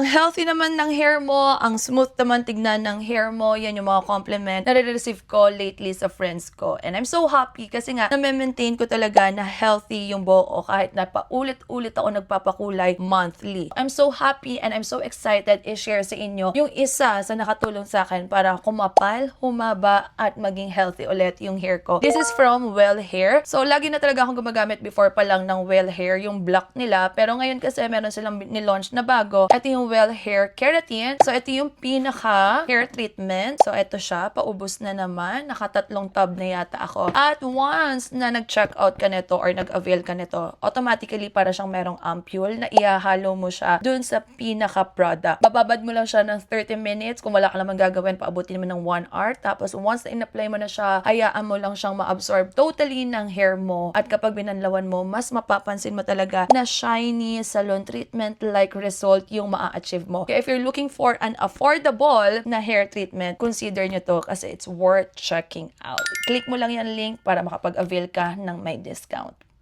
Ang healthy naman ng hair mo, ang smooth naman tignan ng hair mo, yan yung mga compliment na receive ko lately sa friends ko. And I'm so happy kasi nga, na-maintain ko talaga na healthy yung buhok ko kahit na paulit-ulit ako nagpapakulay monthly. I'm so happy and I'm so excited i-share sa inyo yung isa sa nakatulong sa akin para kumapal, humaba, at maging healthy ulit yung hair ko. This is from Well Hair. So, lagi na talaga akong gumagamit before pa lang ng Well Hair, yung block nila. Pero ngayon kasi meron silang nilaunch na bago. Ito yung Well Hair Keratin. So, ito yung pinaka hair treatment. So, ito siya. Paubos na naman. Nakatatlong tub na yata ako. At once na nag-check out ka nito or nag-avail ka nito, automatically para siyang merong ampule na ihahalo mo siya dun sa pinaka-product. Bababad mo lang siya ng 30 minutes. Kung wala ka naman gagawin, paabutin mo ng 1 hour. Tapos, once na in-apply mo na siya, hayaan mo lang siyang ma-absorb totally ng hair mo. At kapag binanlawan mo, mas mapapansin mo talaga na shiny, salon treatment-like result yung maa-achieve mo. Kaya if you're looking for an affordable na hair treatment, consider nyo to kasi it's worth checking out. Click mo lang yung link para makapag-avail ka ng may discount.